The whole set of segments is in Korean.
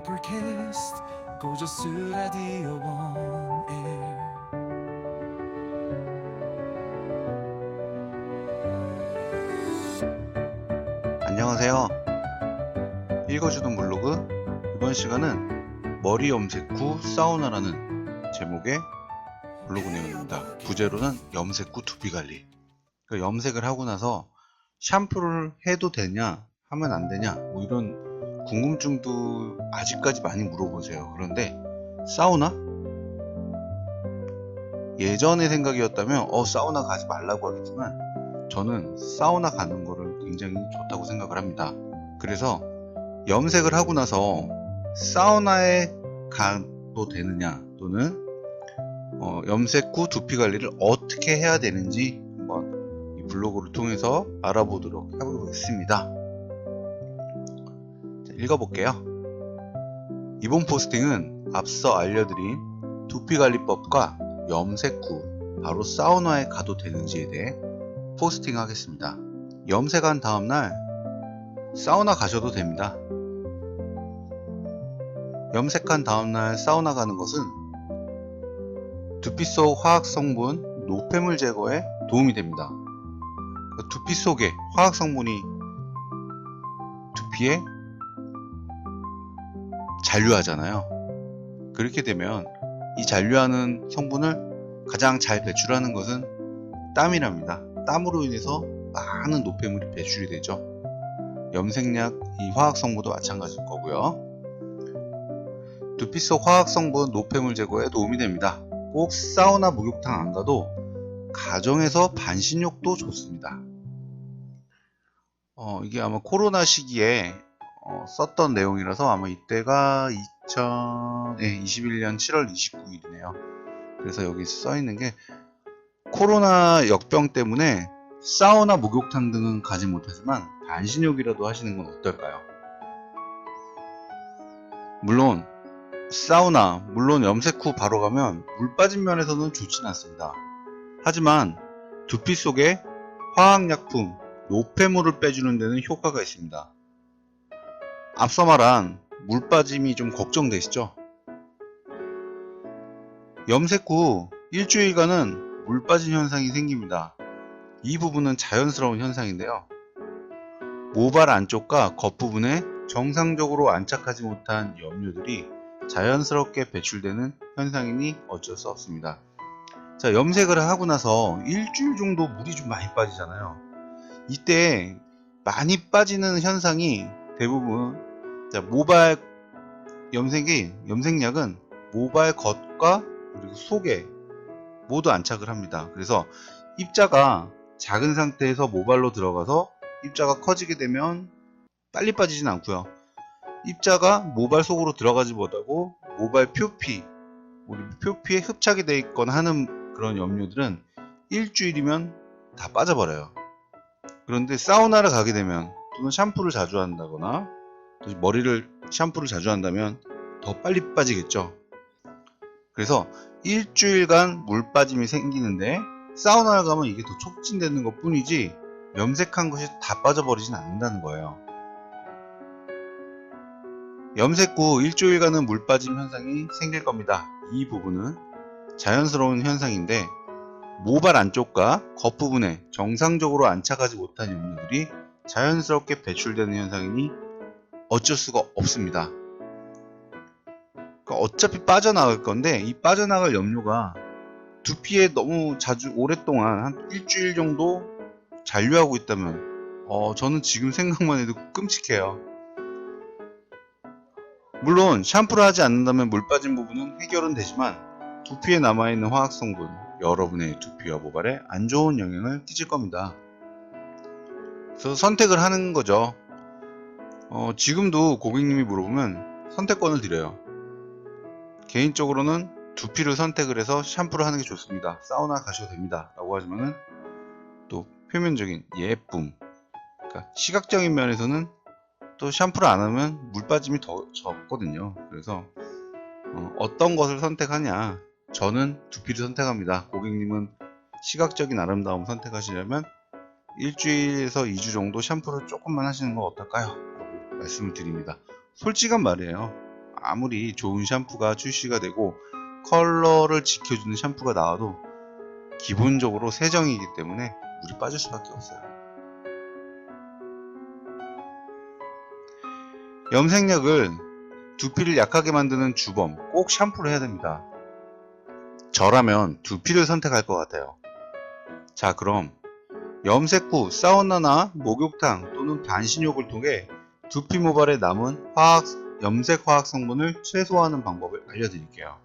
Uppercast 고저스 라디오 원에 안녕하세요. 읽어주는 블로그. 이번 시간은 머리 염색 후 사우나라는 제목의 블로그 내용입니다. 부제로는 염색 후 두피관리. 그러니까 염색을 하고 나서 샴푸를 해도 되냐 하면 안 되냐 뭐 이런 궁금증도 아직까지 많이 물어보세요. 그런데 사우나? 예전의 생각이었다면 사우나 가지 말라고 하겠지만 저는 사우나 가는 거를 굉장히 좋다고 생각을 합니다. 그래서 염색을 하고 나서 사우나에 가도 되느냐 또는 염색 후 두피 관리를 어떻게 해야 되는지 한번 이 블로그를 통해서 알아보도록 해보겠습니다. 자, 읽어볼게요. 이번 포스팅은 앞서 알려드린 두피 관리법과 염색 후 바로 사우나에 가도 되는지에 대해 포스팅 하겠습니다. 염색한 다음날 사우나 가셔도 됩니다. 염색한 다음날 사우나 가는 것은 두피 속 화학 성분 노폐물 제거에 도움이 됩니다. 두피 속에 화학 성분이 두피에 잔류하잖아요. 그렇게 되면 이 잔류하는 성분을 가장 잘 배출하는 것은 땀이랍니다. 땀으로 인해서 많은 노폐물이 배출이 되죠. 염색약 이 화학 성분도 마찬가지일 거고요. 두피 속 화학 성분 노폐물 제거에 도움이 됩니다. 꼭 사우나 목욕탕 안 가도 가정에서 반신욕도 좋습니다. 이게 아마 코로나 시기에 썼던 내용이라서 아마 이때가 2021년 7월 29일이네요. 그래서 여기 써 있는 게 코로나 역병 때문에 사우나 목욕탕 등은 가지 못하지만 반신욕이라도 하시는 건 어떨까요? 물론 염색 후 바로 가면 물 빠진 면에서는 좋진 않습니다. 하지만 두피 속에 화학약품, 노폐물을 빼주는 데는 효과가 있습니다. 앞서 말한 물 빠짐이 좀 걱정되시죠? 염색 후 일주일간은 물 빠진 현상이 생깁니다. 이 부분은 자연스러운 현상인데요. 모발 안쪽과 겉부분에 정상적으로 안착하지 못한 염료들이 자연스럽게 배출되는 현상이니 어쩔 수 없습니다. 자, 염색을 하고 나서 일주일 정도 물이 좀 많이 빠지잖아요. 이때 많이 빠지는 현상이 대부분 모발 염색약은 모발 겉과 그리고 속에 모두 안착을 합니다. 그래서 입자가 작은 상태에서 모발로 들어가서 입자가 커지게 되면 빨리 빠지진 않고요. 입자가 모발 속으로 들어가지 못하고 모발 표피에 흡착이 되어 있거나 하는 그런 염료들은 일주일이면 다 빠져버려요. 그런데 사우나를 가게 되면 또는 샴푸를 자주 한다거나 또 머리를 샴푸를 자주 한다면 더 빨리 빠지겠죠. 그래서 일주일간 물 빠짐이 생기는데 사우나를 가면 이게 더 촉진되는 것 뿐이지 염색한 것이 다 빠져버리진 않는다는 거예요. 염색 후 일주일간은 물 빠짐 현상이 생길 겁니다. 이 부분은 자연스러운 현상인데 모발 안쪽과 겉부분에 정상적으로 안착하지 못한 염료들이 자연스럽게 배출되는 현상이니 어쩔 수가 없습니다. 그러니까 어차피 빠져나갈 건데 이 빠져나갈 염료가 두피에 너무 자주 오랫동안 한 일주일 정도 잔류하고 있다면 저는 지금 생각만 해도 끔찍해요. 물론 샴푸를 하지 않는다면 물 빠진 부분은 해결은 되지만 두피에 남아있는 화학성분 여러분의 두피와 모발에 안 좋은 영향을 끼칠 겁니다. 그래서 선택을 하는 거죠. 지금도 고객님이 물어보면 선택권을 드려요. 개인적으로는 두피를 선택을 해서 샴푸를 하는 게 좋습니다. 사우나 가셔도 됩니다. 라고 하지만은 또 표면적인 예쁨, 그러니까 시각적인 면에서는 또 샴푸를 안 하면 물 빠짐이 더 적거든요. 그래서 어떤 것을 선택하냐, 저는 두피를 선택합니다. 고객님은 시각적인 아름다움 선택하시려면 일주일에서 2주 정도 샴푸를 조금만 하시는 건 어떨까요? 라고 말씀을 드립니다. 솔직한 말이에요. 아무리 좋은 샴푸가 출시가 되고 컬러를 지켜주는 샴푸가 나와도 기본적으로 세정이기 때문에 물이 빠질 수밖에 없어요. 염색약을 두피를 약하게 만드는 주범, 꼭 샴푸를 해야 됩니다. 저라면 두피를 선택할 것 같아요. 자, 그럼 염색 후 사우나나 목욕탕 또는 반신욕을 통해 두피 모발에 남은 염색 화학 성분을 최소화하는 방법을 알려드릴게요.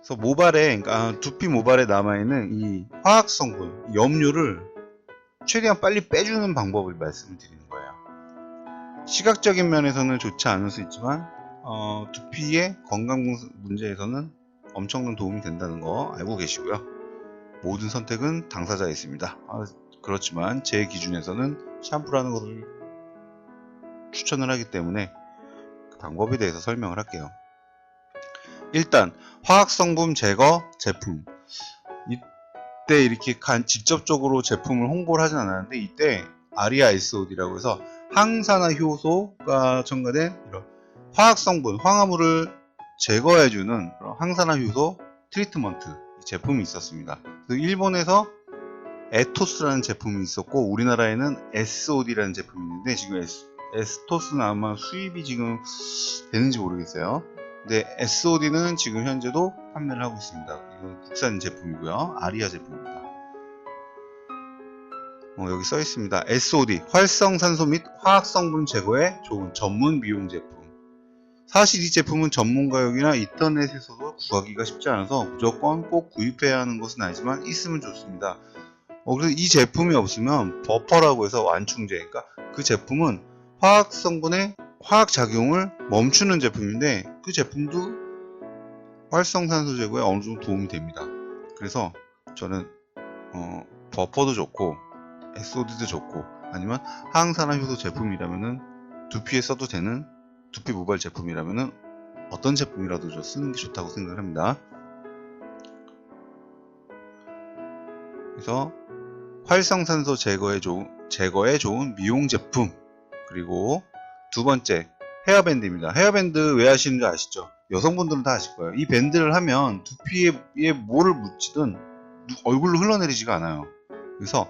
그래서 그러니까 두피 모발에 남아있는 이 화학 성분, 염료를 최대한 빨리 빼주는 방법을 말씀을 드리는 거예요. 시각적인 면에서는 좋지 않을 수 있지만 두피의 건강 문제에서는 엄청난 도움이 된다는 거 알고 계시고요. 모든 선택은 당사자에 있습니다. 그렇지만 제 기준에서는 샴푸라는 것을 추천을 하기 때문에 그 방법에 대해서 설명을 할게요. 일단 화학성분 제거 제품, 이때 이렇게 직접적으로 제품을 홍보를 하진 않았는데, 이때 아리아 SOD라고 해서 항산화 효소가 첨가된 이런 화학성분, 황화물을 제거해주는 항산화 효소 트리트먼트 제품이 있었습니다. 일본에서 에토스라는 제품이 있었고 우리나라에는 SOD라는 제품이 있는데, 지금 에스토스는 아마 수입이 지금 되는지 모르겠어요. 근데 SOD는 지금 현재도 판매를 하고 있습니다. 이건 국산 제품이고요. 아리아 제품입니다. 여기 써 있습니다. SOD, 활성산소 및 화학성분 제거에 좋은 전문 미용 제품. 사실 이 제품은 전문가용이나 인터넷에서도 구하기가 쉽지 않아서 무조건 꼭 구입해야 하는 것은 아니지만 있으면 좋습니다. 그래서 이 제품이 없으면 버퍼라고 해서 완충제, 그러니까 그 제품은 화학성분의 화학작용을 멈추는 제품인데, 그 제품도 활성산소 제거에 어느 정도 도움이 됩니다. 그래서 저는 버퍼도 좋고 SOD도 좋고, 아니면 항산화 효소 제품이라면은 두피에 써도 되는 두피 모발 제품이라면은 어떤 제품이라도 저 쓰는 게 좋다고 생각을 합니다. 그래서 활성산소 제거에 좋은 미용 제품, 그리고 두 번째 헤어밴드입니다. 헤어밴드 왜 하시는지 아시죠? 여성분들은 다 아실 거예요. 이 밴드를 하면 두피에 뭐를 묻히든 얼굴로 흘러내리지가 않아요. 그래서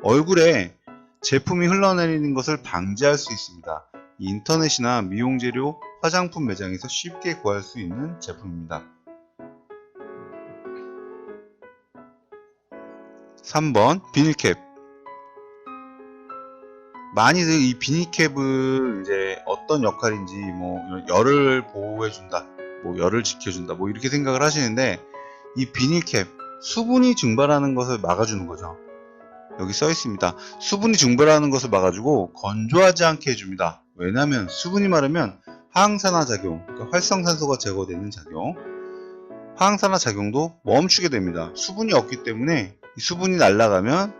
얼굴에 제품이 흘러내리는 것을 방지할 수 있습니다. 인터넷이나 미용재료, 화장품 매장에서 쉽게 구할 수 있는 제품입니다. 3번 비닐캡. 많이들 이 비닐캡을 이제 어떤 역할인지, 열을 보호해준다, 열을 지켜준다, 이렇게 생각을 하시는데, 이 비닐캡, 수분이 증발하는 것을 막아주는 거죠. 여기 써 있습니다. 수분이 증발하는 것을 막아주고 건조하지 않게 해줍니다. 왜냐하면 수분이 마르면 항산화 작용, 그러니까 활성산소가 제거되는 작용, 항산화 작용도 멈추게 됩니다. 수분이 없기 때문에 이 수분이 날아가면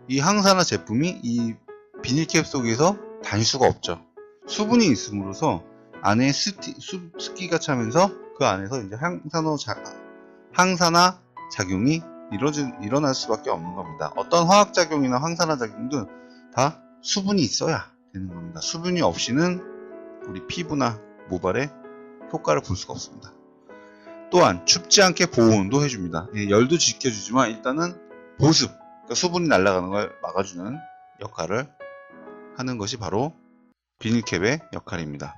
이 항산화 제품이 이 비닐캡 속에서 다닐 수가 없죠. 수분이 있음으로써 안에 습기가 차면서 그 안에서 이제 항산화 작용이 일어날 수밖에 없는 겁니다. 어떤 화학작용이나 항산화 작용도 다 수분이 있어야 되는 겁니다. 수분이 없이는 우리 피부나 모발에 효과를 볼 수가 없습니다. 또한 춥지 않게 보온도 해줍니다. 열도 지켜주지만 일단은 보습, 그러니까 수분이 날아가는 걸 막아주는 역할을 하는 것이 바로 비닐캡의 역할입니다.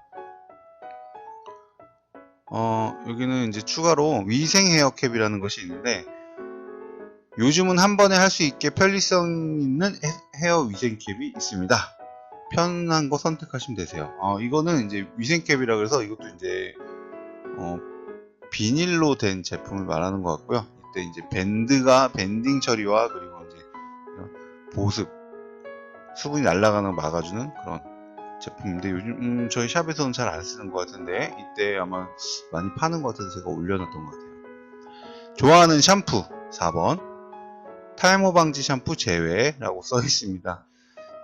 여기는 이제 추가로 위생 헤어캡이라는 것이 있는데, 요즘은 한 번에 할 수 있게 편리성 있는 헤어 위생캡이 있습니다. 편한 거 선택하시면 되세요. 이거는 이제 위생캡이라 그래서 이것도 이제 비닐로 된 제품을 말하는 것 같고요. 이때 이제 밴딩 처리와 그리고 이제 보습, 수분이 날아가는 걸 막아주는 그런 제품인데, 요즘 저희 샵에서는 잘 안 쓰는 것 같은데 이때 아마 많이 파는 것 같아서 제가 올려놨던 것 같아요. 좋아하는 샴푸 4번 탈모 방지 샴푸 제외라고 써 있습니다.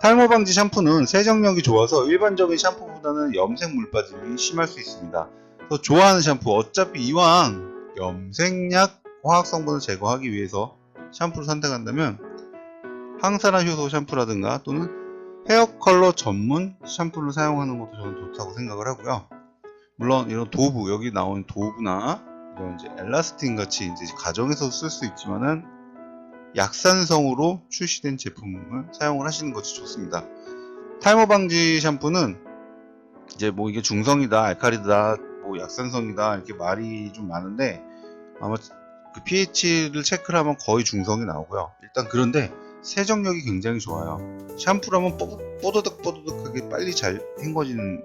탈모 방지 샴푸는 세정력이 좋아서 일반적인 샴푸보다는 염색 물 빠짐이 심할 수 있습니다. 그래서 좋아하는 샴푸, 어차피 이왕 염색약 화학 성분을 제거하기 위해서 샴푸를 선택한다면 항산화 효소 샴푸라든가 또는 헤어 컬러 전문 샴푸를 사용하는 것도 저는 좋다고 생각을 하고요. 물론 이런 도브, 여기 나오는 도브나 이런 이제 엘라스틴 같이 이제 가정에서 쓸 수 있지만은 약산성으로 출시된 제품을 사용을 하시는 것이 좋습니다. 탈모 방지 샴푸는 이제 뭐 이게 중성이다, 알칼리다, 뭐 약산성이다 이렇게 말이 좀 많은데 아마 그 pH를 체크를 하면 거의 중성이 나오고요. 일단 그런데 세정력이 굉장히 좋아요. 샴푸라면 뽀드득뽀드득하게 빨리 잘 헹궈지는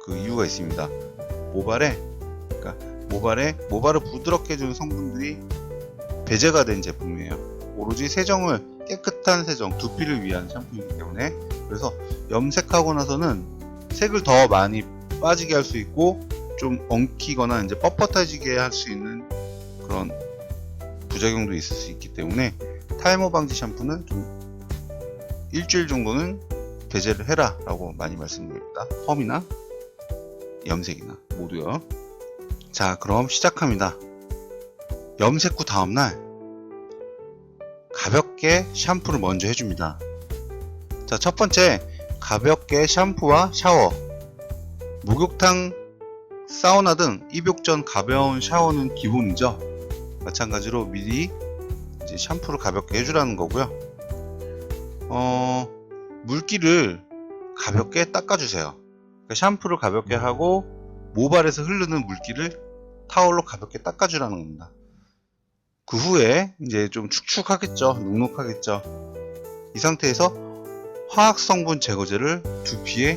그 이유가 있습니다. 모발을 부드럽게 해주는 성분들이 배제가 된 제품이에요. 오로지 세정을, 깨끗한 세정, 두피를 위한 샴푸이기 때문에, 그래서 염색하고 나서는 색을 더 많이 빠지게 할 수 있고 좀 엉키거나 이제 뻣뻣해지게 할 수 있는 그런 부작용도 있을 수 있기 때문에 탈모 방지 샴푸는 좀 일주일 정도는 배제를 해라 라고 많이 말씀드립니다. 펌이나 염색이나 모두요. 자, 그럼 시작합니다. 염색 후 다음날 가볍게 샴푸를 먼저 해줍니다. 자, 첫 번째, 가볍게 샴푸와 샤워. 목욕탕, 사우나 등 입욕 전 가벼운 샤워는 기본이죠. 마찬가지로 미리 이제 샴푸를 가볍게 해주라는 거고요. 물기를 가볍게 닦아주세요. 그러니까 샴푸를 가볍게 하고 모발에서 흐르는 물기를 타월로 가볍게 닦아주라는 겁니다. 그 후에 이제 좀 축축하겠죠, 눅눅하겠죠. 이 상태에서 화학 성분 제거제를 두피에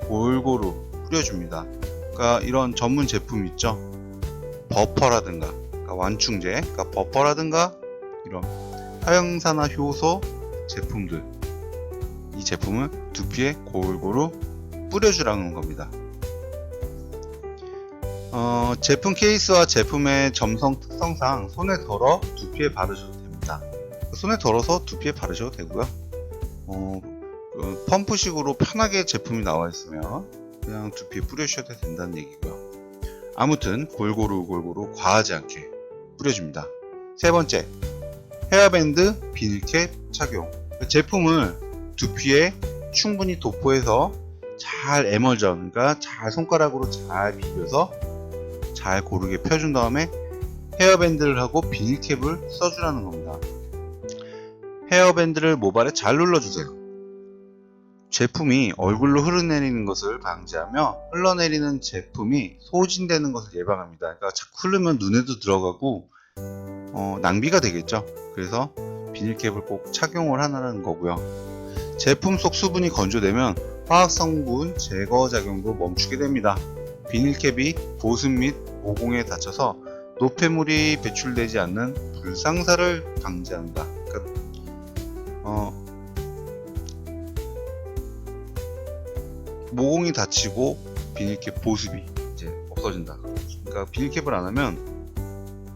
골고루 뿌려줍니다. 그러니까 이런 전문 제품 있죠. 버퍼라든가, 그러니까 완충제, 그러니까 버퍼라든가 이런 항산화 효소 제품들, 이 제품을 두피에 골고루 뿌려주라는 겁니다. 제품 케이스와 제품의 점성 특성상 손에 덜어 두피에 바르셔도 됩니다. 손에 덜어서 두피에 바르셔도 되고요. 펌프식으로 편하게 제품이 나와 있으면 그냥 두피에 뿌려주셔도 된다는 얘기고요. 아무튼 골고루 과하지 않게 뿌려줍니다. 세 번째, 헤어밴드 비닐캡 착용. 제품을 두피에 충분히 도포해서 잘 에멀전, 그러니까 잘 손가락으로 잘 비벼서 잘 고르게 펴준 다음에 헤어밴드를 하고 비닐캡을 써주라는 겁니다. 헤어밴드를 모발에 잘 눌러주세요. 제품이 얼굴로 흘러내리는 것을 방지하며 흘러내리는 제품이 소진되는 것을 예방합니다. 그러니까 자꾸 흐르면 눈에도 들어가고 낭비가 되겠죠. 그래서 비닐캡을 꼭 착용을 하라는 거고요. 제품 속 수분이 건조되면 화학성분 제거 작용도 멈추게 됩니다. 비닐캡이 보습 및 모공에 닿쳐서 노폐물이 배출되지 않는 불상사를 방지합니다. 그러니까 모공이 닫히고 비닐캡 보습이 이제 없어진다. 그러니까 비닐캡을 안 하면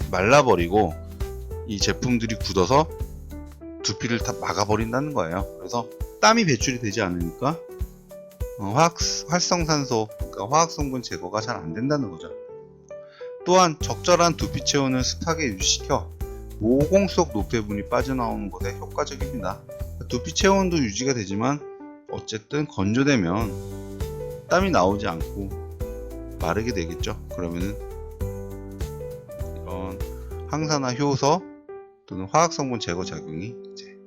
말라버리고 이 제품들이 굳어서 두피를 다 막아버린다는 거예요. 그래서 땀이 배출이 되지 않으니까 활성산소, 그러니까 화학성분 제거가 잘 안 된다는 거죠. 또한 적절한 두피 체온을 습하게 유지시켜 모공 속 노폐분이 빠져나오는 것에 효과적입니다. 두피 체온도 유지가 되지만 어쨌든 건조되면 땀이 나오지 않고 마르게 되겠죠. 그러면은 이런 항산화 효소 또는 화학성분 제거 작용이 이제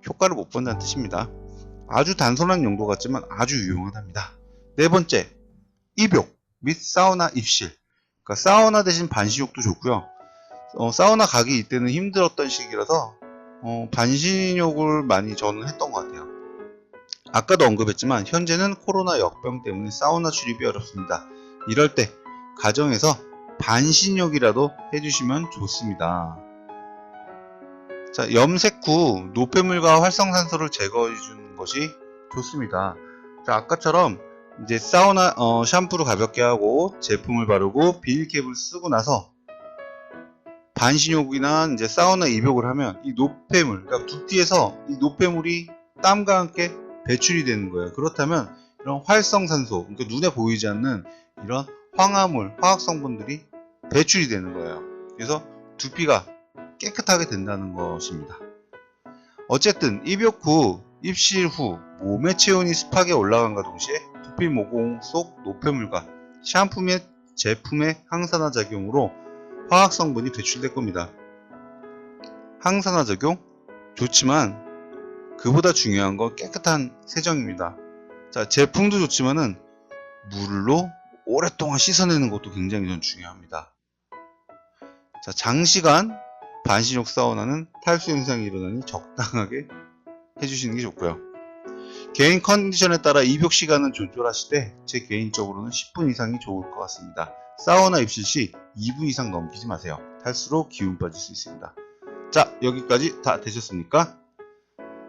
효과를 못 본다는 뜻입니다. 아주 단순한 용도 같지만 아주 유용하답니다. 네 번째, 입욕 및 사우나 입실. 그러니까 사우나 대신 반신욕도 좋고요. 사우나 가기 이때는 힘들었던 시기라서 반신욕을 많이 저는 했던 것 같아요. 아까도 언급했지만 현재는 코로나 역병 때문에 사우나 출입이 어렵습니다. 이럴 때 가정에서 반신욕이라도 해주시면 좋습니다. 자, 염색 후 노폐물과 활성산소를 제거해 주는 것이 좋습니다. 자, 아까처럼 이제 사우나 샴푸를 가볍게 하고 제품을 바르고 비닐캡을 쓰고 나서 반신욕이나 이제 사우나 입욕을 하면 이 노폐물, 그러니까 두피에서 이 노폐물이 땀과 함께 배출이 되는 거예요. 그렇다면 이런 활성산소, 그러니까 눈에 보이지 않는 이런 황화물, 화학성분들이 배출이 되는 거예요. 그래서 두피가 깨끗하게 된다는 것입니다. 어쨌든 입욕 후 입실 후 몸의 체온이 습하게 올라간과 동시에 두피 모공 속 노폐물과 샴푸 및 제품의 항산화 작용으로 화학 성분이 배출될 겁니다. 항산화 작용? 좋지만 그보다 중요한 건 깨끗한 세정입니다. 자, 제품도 좋지만은 물로 오랫동안 씻어내는 것도 굉장히 좀 중요합니다. 자, 장시간 반신욕 사우나는 탈수 현상이 일어나니 적당하게 해주시는 게 좋고요. 개인 컨디션에 따라 입욕 시간은 조절하시되 제 개인적으로는 10분 이상이 좋을 것 같습니다. 사우나 입실 시 2분 이상 넘기지 마세요. 탈수로 기운 빠질 수 있습니다. 자, 여기까지 다 되셨습니까?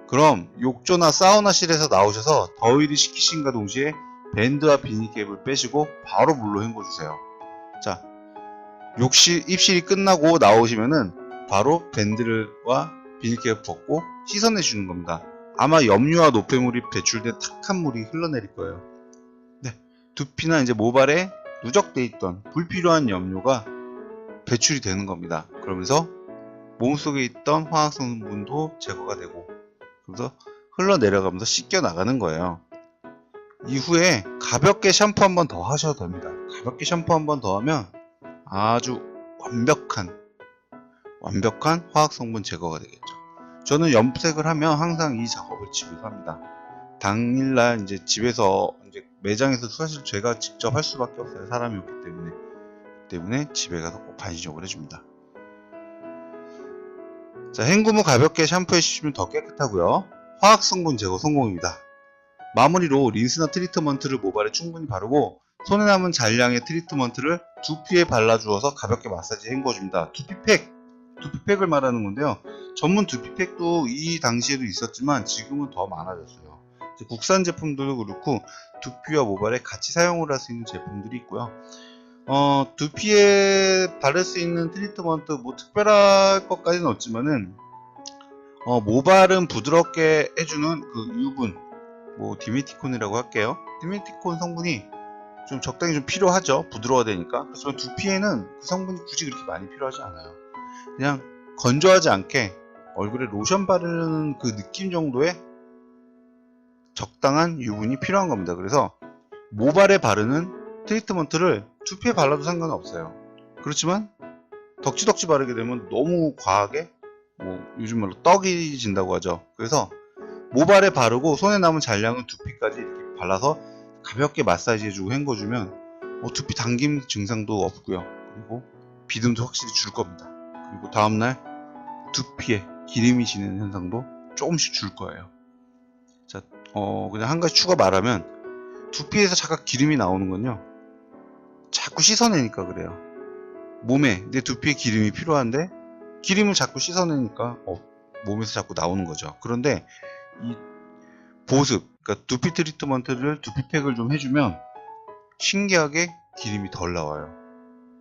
그럼 욕조나 사우나실에서 나오셔서 더위를 식히신과 동시에 밴드와 비닐캡을 빼시고 바로 물로 헹궈주세요. 자, 입실이 끝나고 나오시면은 바로 밴드와 비닐캡을 벗고 씻어내주는 겁니다. 아마 염류와 노폐물이 배출된 탁한 물이 흘러내릴 거예요. 네, 두피나 이제 모발에 누적돼 있던 불필요한 염료가 배출이 되는 겁니다. 그러면서 몸속에 있던 화학 성분도 제거가 되고, 그래서 흘러내려가면서 씻겨 나가는 거예요. 이후에 가볍게 샴푸 한 번 더 하셔도 됩니다. 가볍게 샴푸 한 번 더 하면 아주 완벽한 화학 성분 제거가 되겠죠. 저는 염색을 하면 항상 이 작업을 집에서 합니다. 당일날 이제 집에서 이제 매장에서 사실 제가 직접 할 수밖에 없어요. 사람이 없기 때문에 집에 가서 꼭 반신욕을 해줍니다. 자, 헹굼 후 가볍게 샴푸해 주시면 더 깨끗하고요. 화학 성분 제거 성공입니다. 마무리로 린스나 트리트먼트를 모발에 충분히 바르고 손에 남은 잔량의 트리트먼트를 두피에 발라주어서 가볍게 마사지 헹궈줍니다. 두피팩을 말하는 건데요. 전문 두피팩도 이 당시에도 있었지만 지금은 더 많아졌어요. 국산 제품들도 그렇고 두피와 모발에 같이 사용을 할 수 있는 제품들이 있고요. 두피에 바를 수 있는 트리트먼트 뭐 특별할 것까지는 없지만은 모발은 부드럽게 해주는 그 유분, 뭐 디메티콘이라고 할게요. 디메티콘 성분이 좀 적당히 좀 필요하죠. 부드러워야 되니까. 그렇지만 두피에는 그 성분이 굳이 그렇게 많이 필요하지 않아요. 그냥 건조하지 않게 얼굴에 로션 바르는 그 느낌 정도의 적당한 유분이 필요한 겁니다. 그래서 모발에 바르는 트리트먼트를 두피에 발라도 상관은 없어요. 그렇지만 덕지덕지 바르게 되면 너무 과하게 뭐 요즘 말로 떡이 진다고 하죠. 그래서 모발에 바르고 손에 남은 잔량은 두피까지 이렇게 발라서 가볍게 마사지 해주고 헹궈주면 두피 당김 증상도 없고요. 그리고 비듬도 확실히 줄 겁니다. 그리고 다음날 두피에 기름이 지는 현상도 조금씩 줄 거예요. 자, 그냥 한 가지 추가 말하면 두피에서 잠깐 기름이 나오는 건요, 자꾸 씻어내니까 그래요. 몸에 내 두피에 기름이 필요한데 기름을 자꾸 씻어내니까 몸에서 자꾸 나오는 거죠. 그런데 이 보습, 그러니까 두피 트리트먼트를 두피팩을 좀 해주면 신기하게 기름이 덜 나와요.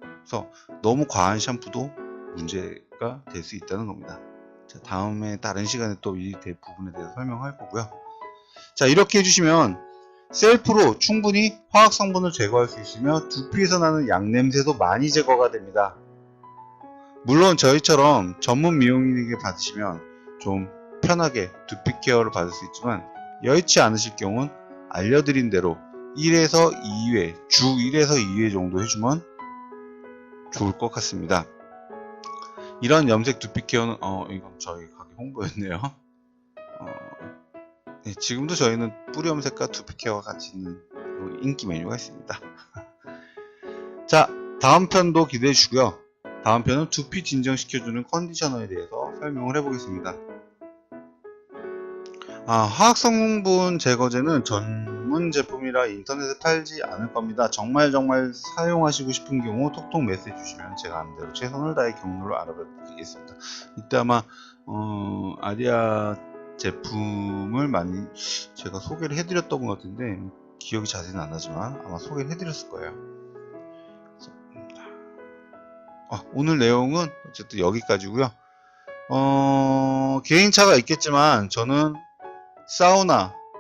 그래서 너무 과한 샴푸도 문제가 될 수 있다는 겁니다. 자, 다음에 다른 시간에 또 이 부분에 대해서 설명할 거고요. 자, 이렇게 해주시면 셀프로 충분히 화학 성분을 제거할 수 있으며 두피에서 나는 양냄새도 많이 제거가 됩니다. 물론 저희처럼 전문 미용인에게 받으시면 좀 편하게 두피 케어를 받을 수 있지만 여의치 않으실 경우는 알려드린 대로 1에서 2회, 주 1에서 2회 정도 해주면 좋을 것 같습니다. 이런 염색 두피 케어는 이건 저희 가게 홍보였네요. 네, 지금도 저희는 뿌리 염색과 두피 케어가 같이 있는 인기 메뉴가 있습니다. 자, 다음 편도 기대해 주시고요. 다음 편은 두피 진정시켜주는 컨디셔너에 대해서 설명을 해보겠습니다. 화학 성분 제거제는 전문 제품이라 인터넷에 팔지 않을 겁니다. 정말 사용하시고 싶은 경우 톡톡 메시지 주시면 제가 하는 대로 최선을 다해 경로를 알아봐 드리겠습니다. 이때 아마 아리아 제품을 많이 제가 소개를 해드렸던 것 같은데 기억이 자세히는 안 나지만 아마 소개를 해드렸을 거예요. 오늘 내용은 어쨌든 여기까지고요. 개인차가 있겠지만 저는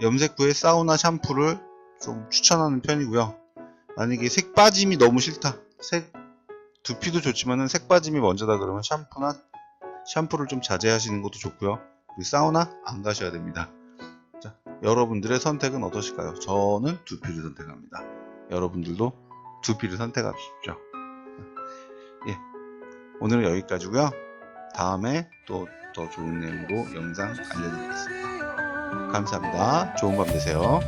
염색 후에 사우나 샴푸를 좀 추천하는 편이고요. 만약에 색 빠짐이 너무 싫다, 두피도 좋지만은 색 빠짐이 먼저다 그러면 샴푸를 좀 자제하시는 것도 좋고요. 사우나 안 가셔야 됩니다. 여러분들의 선택은 어떠실까요? 저는 2P를 선택합니다. 여러분들도 2P를 선택하십시오. 예, 오늘은 여기까지고요. 다음에 또 더 좋은 내용으로 영상 알려드리겠습니다. 감사합니다. 좋은 밤 되세요.